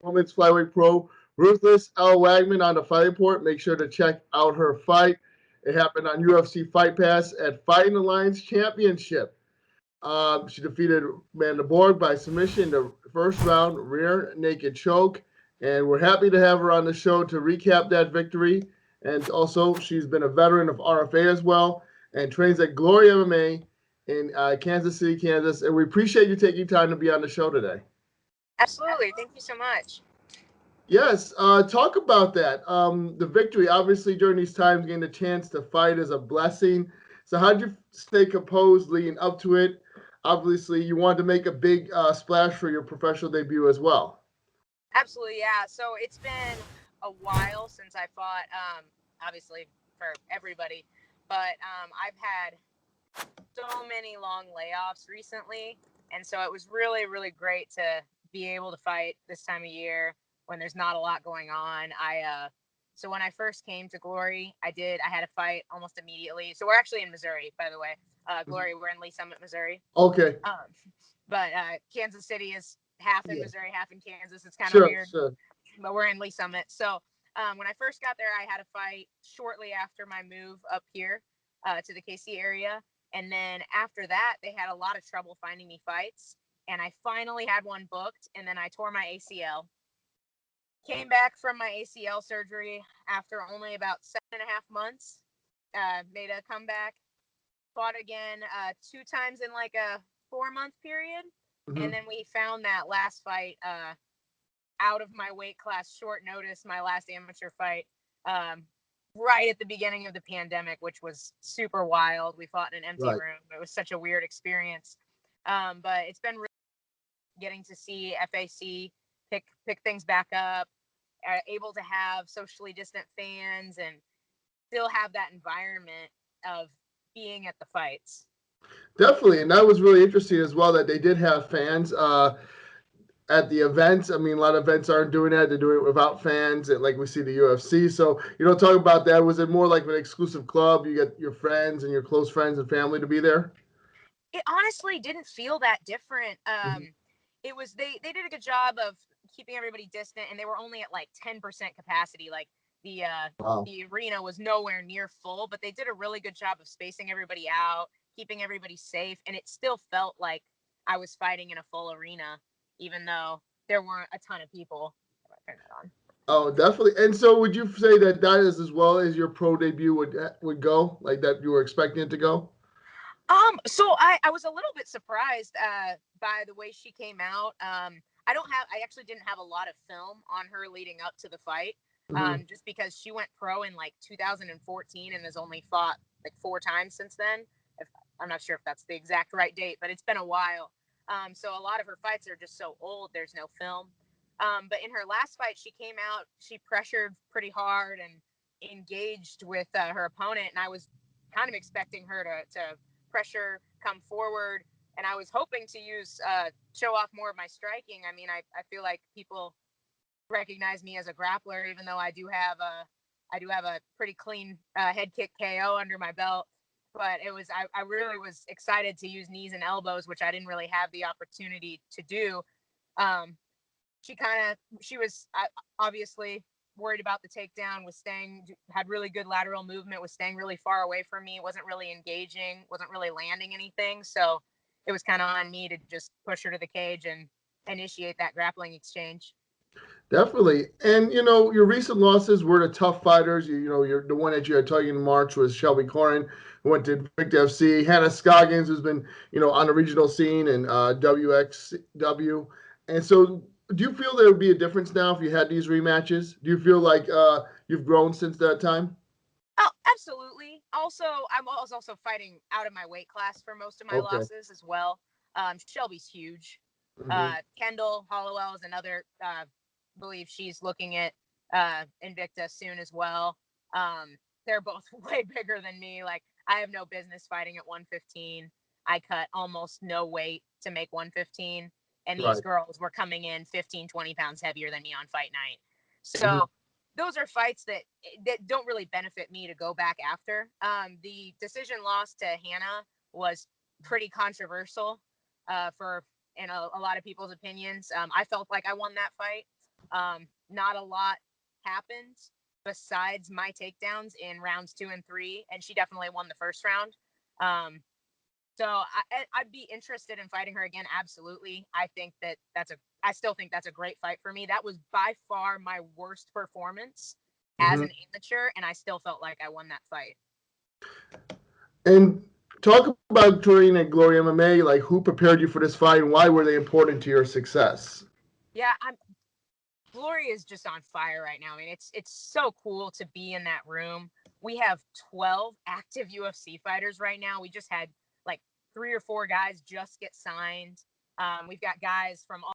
Women's Flyweight Pro, Ruthless, Elle Wagman on the Fight Report. Make sure to check out her fight. It happened on UFC Fight Pass at Fighting Alliance Championship. She defeated Amanda Borg by submission in the first round, rear naked choke. And we're happy to have her on the show to recap that victory. And also, she's been a veteran of RFA as well and trains at Glory MMA in Kansas City, Kansas. And we appreciate you taking time to be on the show today. Absolutely. Thank you so much. Yes, talk about that. The victory, obviously, during these times, getting the chance to fight is a blessing. So, how did you stay composed leading up to it? Obviously, you wanted to make a big splash for your professional debut as well. Absolutely, yeah. So it's been a while since I fought, obviously, for everybody, but I've had so many long layoffs recently, and so it was really, really great to be able to fight this time of year when there's not a lot going on. So when I first came to Glory, I had a fight almost immediately. So we're actually in Missouri, by the way. Glory, we're in Lee Summit, Missouri. Okay. But Kansas City is half in Missouri, half in Kansas. It's kind of weird. Sure. But we're in Lee Summit. So when I first got there, I had a fight shortly after my move up here to the KC area. And then after that, they had a lot of trouble finding me fights. And I finally had one booked, and then I tore my ACL. Came back from my ACL surgery after only about 7.5 months. Made a comeback. Fought again 2 times in like a 4-month period. Mm-hmm. And then we found that last fight out of my weight class, short notice, my last amateur fight, right at the beginning of the pandemic, which was super wild. We fought in an empty room. It was such a weird experience. But it's been really getting to see FAC pick things back up, able to have socially distant fans and still have that environment of being at the fights. Definitely, and that was really interesting as well that they did have fans at the events. I mean, a lot of events aren't doing that; they're doing it without fans, and like we see the UFC. So, talk about that. Was it more like an exclusive club? You get your friends and your close friends and family to be there? It honestly didn't feel that different. It was they did a good job of keeping everybody distant, and they were only at like 10% capacity. Like the arena was nowhere near full, but they did a really good job of spacing everybody out, keeping everybody safe, and it still felt like I was fighting in a full arena, even though there weren't a ton of people. Turn that on. Oh, definitely. And so, would you say that that is as well as your pro debut would go, like that you were expecting it to go? So I was a little bit surprised by the way she came out. I actually didn't have a lot of film on her leading up to the fight, just because she went pro in like 2014 and has only fought like 4 times since then. I'm not sure if that's the exact right date, but it's been a while. So a lot of her fights are just so old, there's no film. But in her last fight, she came out, she pressured pretty hard and engaged with her opponent, and I was kind of expecting her to pressure, come forward, and I was hoping to show off more of my striking. I mean, I feel like people recognize me as a grappler, even though I do have a pretty clean head kick KO under my belt. But I really was excited to use knees and elbows, which I didn't really have the opportunity to do. She was obviously worried about the takedown, had really good lateral movement, was staying really far away from me, wasn't really engaging, wasn't really landing anything. So it was kind of on me to just push her to the cage and initiate that grappling exchange. Definitely. And, your recent losses were the tough fighters. You're the one that you had targeted in March was Shelby Corin, who went to Victor FC. Hannah Scoggins, who's been, on the regional scene and WXW. And so do you feel there would be a difference now if you had these rematches? Do you feel like you've grown since that time? Oh, absolutely. Also, I was also fighting out of my weight class for most of my losses as well. Shelby's huge. Kendall Hollowell is another, believe she's looking at Invicta soon as well. They're both way bigger than me. Like, I have no business fighting at 115. I cut almost no weight to make 115. And these girls were coming in 15, 20 pounds heavier than me on fight night. So those are fights that don't really benefit me to go back after. The decision loss to Hannah was pretty controversial in a lot of people's opinions. I felt like I won that fight. Not a lot happened besides my takedowns in rounds 2 and 3, and she definitely won the first round. So I'd be interested in fighting her again. Absolutely. I still think that's a great fight for me. That was by far my worst performance as an amateur, and I still felt like I won that fight. And talk about training at Glory MMA. Like, who prepared you for this fight, and why were they important to your success? Yeah, Glory is just on fire right now. I mean, it's so cool to be in that room. We have 12 active UFC fighters right now. We just had like 3 or 4 guys just get signed. We've got guys from all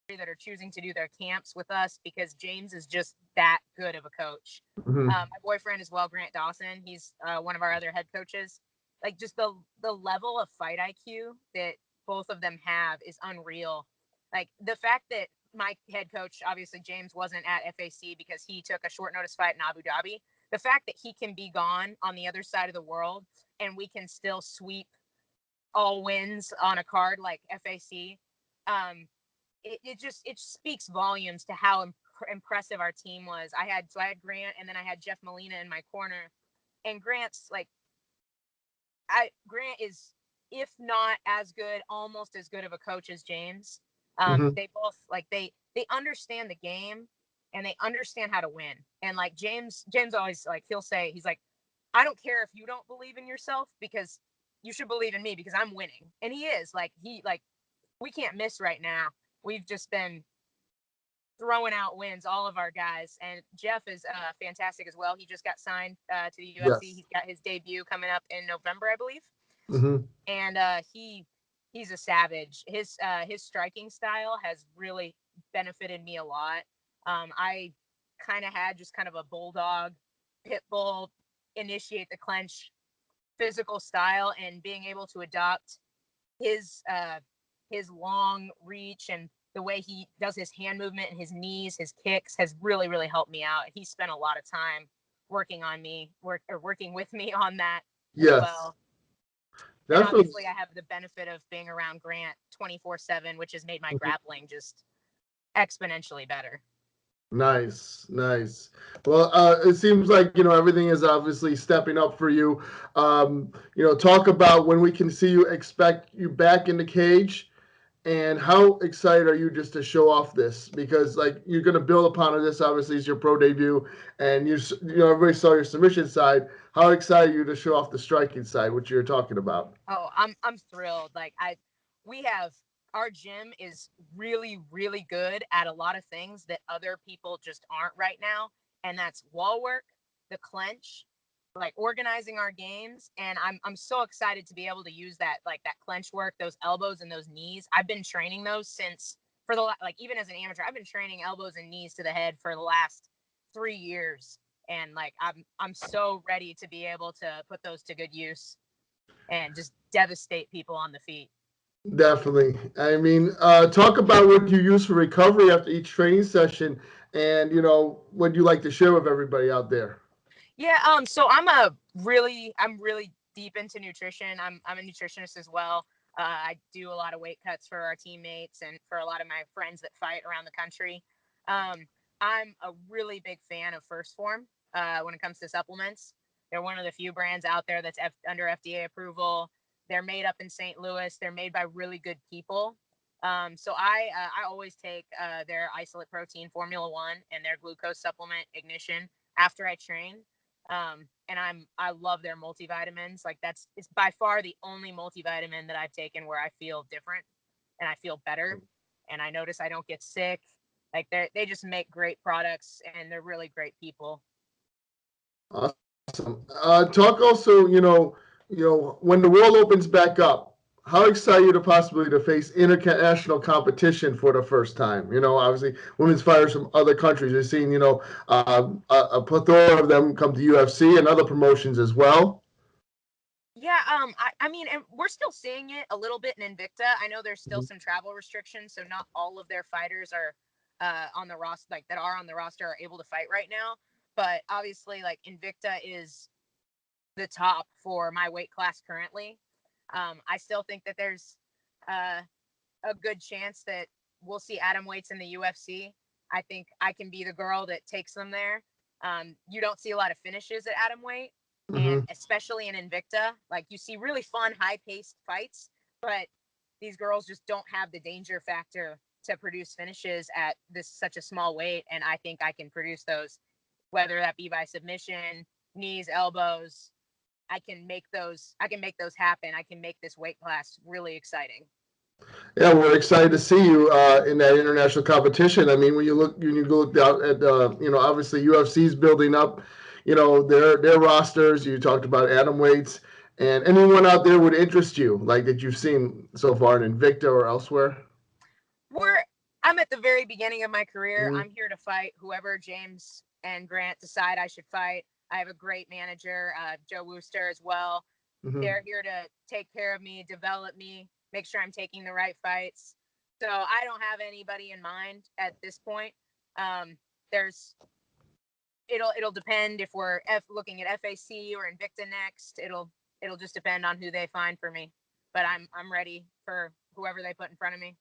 that are choosing to do their camps with us because James is just that good of a coach. My boyfriend as well, Grant Dawson, he's one of our other head coaches. Like, just the level of fight IQ that both of them have is unreal. Like, the fact that my head coach, obviously James, wasn't at FAC because he took a short notice fight in Abu Dhabi. The fact that he can be gone on the other side of the world and we can still sweep all wins on a card like FAC, it speaks volumes to how impressive our team was. I had Grant, and then I had Jeff Molina in my corner, and Grant is, if not as good, almost as good of a coach as James. They both they understand the game and they understand how to win. And like James always, like, he'll say, he's like, I don't care if you don't believe in yourself, because you should believe in me because I'm winning. And he is we can't miss right now. We've just been throwing out wins, all of our guys. And Jeff is fantastic as well. He just got signed to the UFC. Yes. He's got his debut coming up in November, I believe. And he's a savage. His striking style has really benefited me a lot. I kind of a bulldog, pit bull, initiate the clench physical style, and being able to adopt his long reach and the way he does his hand movement and his knees, his kicks, has really, really helped me out. He spent a lot of time working with me on that as well. And obviously I have the benefit of being around Grant 24/7, which has made my grappling just exponentially better. Nice. Well, it seems like, everything is obviously stepping up for you. Talk about when we can see you, expect you back in the cage, and how excited are you just to show off this? Because, like, you're going to build upon this. Obviously, it's your pro debut, and everybody saw your submission side. How excited are you to show off the striking side, which you're talking about? Oh, I'm thrilled. Like, our gym is really, really good at a lot of things that other people just aren't right now. And that's wall work, the clench, like organizing our games. And I'm so excited to be able to use that clench work, those elbows and those knees. I've been training those even as an amateur, I've been training elbows and knees to the head for the last 3 years. And like, I'm so ready to be able to put those to good use and just devastate people on the feet. Definitely. I mean, talk about what you use for recovery after each training session, and what you like to share with everybody out there. Yeah. So I'm really deep into nutrition. I'm a nutritionist as well. I do a lot of weight cuts for our teammates and for a lot of my friends that fight around the country. I'm a really big fan of First Form when it comes to supplements. They're one of the few brands out there that's under FDA approval. They're made up in St. Louis. They're made by really good people. So I always take their isolate protein Formula 1 and their glucose supplement Ignition after I train. And I love their multivitamins. Like, it's by far the only multivitamin that I've taken where I feel different and I feel better. And I notice I don't get sick. Like, they just make great products and they're really great people. Awesome. Talk also, when the world opens back up, how excited are you to possibly to face international competition for the first time? Obviously, women's fighters from other countries. You're seeing, a plethora of them come to UFC and other promotions as well. Yeah, I mean, and we're still seeing it a little bit in Invicta. I know there's still some travel restrictions, so not all of their fighters are on the roster, that are on the roster, are able to fight right now. But obviously, like, Invicta is the top for my weight class currently. I still think that there's a good chance that we'll see Atomweights in the UFC. I think I can be the girl that takes them there. You don't see a lot of finishes at Atomweight, and especially in Invicta. Like, you see really fun, high-paced fights, but these girls just don't have the danger factor to produce finishes at such a small weight, and I think I can produce those, whether that be by submission, knees, elbows. I can make those happen. I can make this weight class really exciting. Yeah, we're excited to see you in that international competition. I mean, when you look out at obviously UFC's building up, their rosters. You talked about atomweights, and anyone out there would interest you, like that you've seen so far in Invicta or elsewhere. I'm at the very beginning of my career. I'm here to fight whoever James and Grant decide I should fight. I have a great manager, Joe Wooster, as well. They're here to take care of me, develop me, make sure I'm taking the right fights. So I don't have anybody in mind at this point. It'll depend if we're looking at FAC or Invicta next. It'll just depend on who they find for me. But I'm ready for whoever they put in front of me.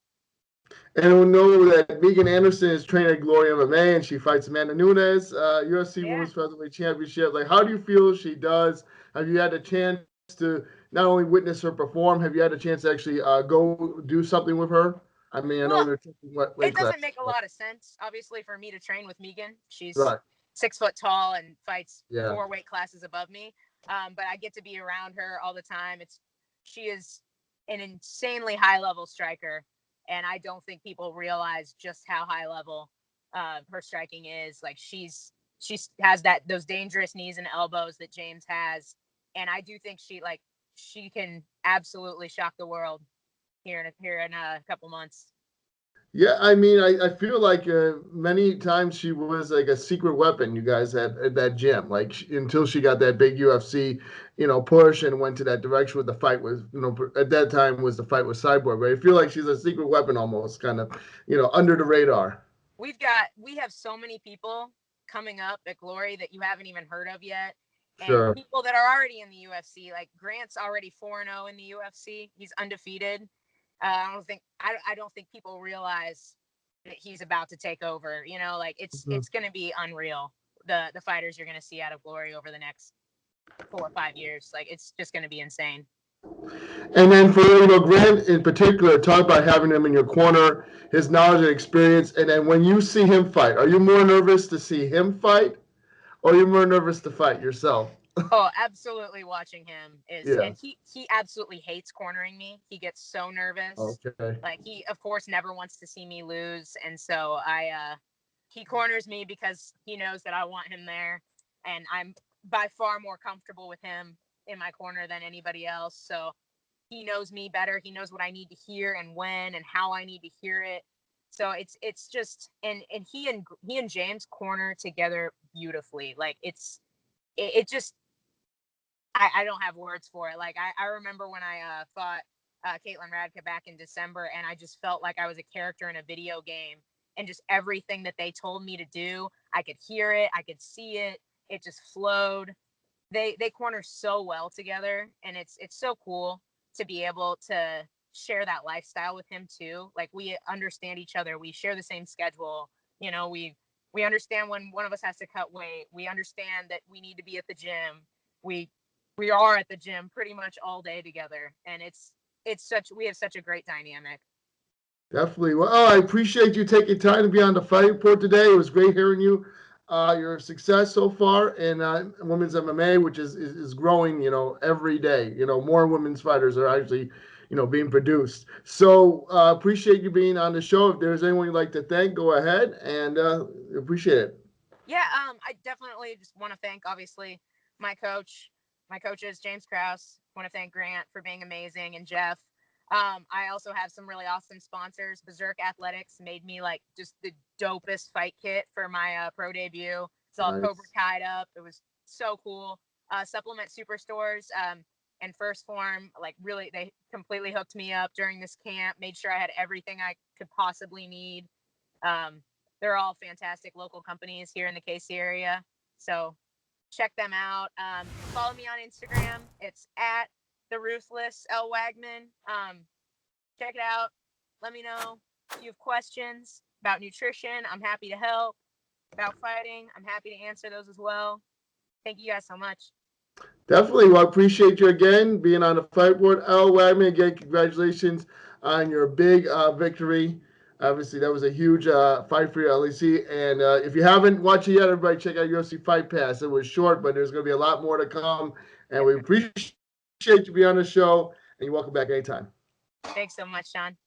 And we know that Megan Anderson is training at Glory MMA, and she fights Amanda Nunes, UFC Women's Featherweight Championship. Like, how do you feel she does? Have you had a chance to not only witness her perform, have you had a chance to actually go do something with her? I mean, I know they're taking weight it doesn't class, make a lot of sense, obviously, for me to train with Megan. She's right. 6 foot tall and fights 4 weight classes above me. But I get to be around her all the time. She is an insanely high level striker, and I don't think people realize just how high level her striking is. Like, she has those dangerous knees and elbows that James has, and I do think she can absolutely shock the world here in a couple months. Yeah, I mean, I feel like many times she was like a secret weapon you guys had at that gym, like until she got that big UFC, push and went to that direction with the fight with, at that time was the fight with Cyborg. But I feel like she's a secret weapon almost, kind of, under the radar. We have so many people coming up at Glory that you haven't even heard of yet. And people that are already in the UFC, like Grant's already 4-0 in the UFC. He's undefeated. I don't think people realize that he's about to take over. It's going to be unreal. The fighters you're going to see out of Glory over the next 4 or 5 years. Like, it's just going to be insane. And then for Grant in particular, talk about having him in your corner, his knowledge and experience. And then when you see him fight, are you more nervous to see him fight, or are you more nervous to fight yourself? Oh, absolutely. Watching him and he absolutely hates cornering me. He gets so nervous. Okay. Like, he of course never wants to see me lose, and so he corners me because he knows that I want him there, and I'm by far more comfortable with him in my corner than anybody else. So he knows me better. He knows what I need to hear and when and how I need to hear it. So it's just and he and James corner together beautifully. Like, it just I don't have words for it. Like, I remember when I fought Caitlin Radka back in December, and I just felt like I was a character in a video game, and just everything that they told me to do, I could hear it, I could see it, it just flowed. They corner so well together, and it's so cool to be able to share that lifestyle with him too. Like, we understand each other, we share the same schedule. We understand when one of us has to cut weight. We understand that we need to be at the gym. We are at the gym pretty much all day together, and we have such a great dynamic. Definitely. Well, I appreciate you taking time to be on the Fight Report today. It was great hearing you, your success so far in women's MMA, which is growing, every day. More women's fighters are actually, being produced. So appreciate you being on the show. If there's anyone you'd like to thank, go ahead, and appreciate it. Yeah, I definitely just want to thank, obviously, my coaches, James Krause. Want to thank Grant for being amazing, and Jeff. I also have some really awesome sponsors. Berserk Athletics made me like just the dopest fight kit for my pro debut. It's all Cobra tied up. It was so cool. Supplement Superstores and First Form, like, really, they completely hooked me up during this camp. Made sure I had everything I could possibly need. They're all fantastic local companies here in the KC area. So check them out. Follow me on Instagram. It's at the Ruthless Elle Wagman. Check it out. Let me know if you have questions. about nutrition, I'm happy to help. About fighting, I'm happy to answer those as well. Thank you guys so much. Definitely. Well, I appreciate you again being on the fight board. Elle Wagman, again, congratulations on your big victory. Obviously, that was a huge fight for your LAC. And if you haven't watched it yet, everybody check out UFC Fight Pass. It was short, but there's going to be a lot more to come. And we appreciate you being on the show. And you're welcome back anytime. Thanks so much, Sean.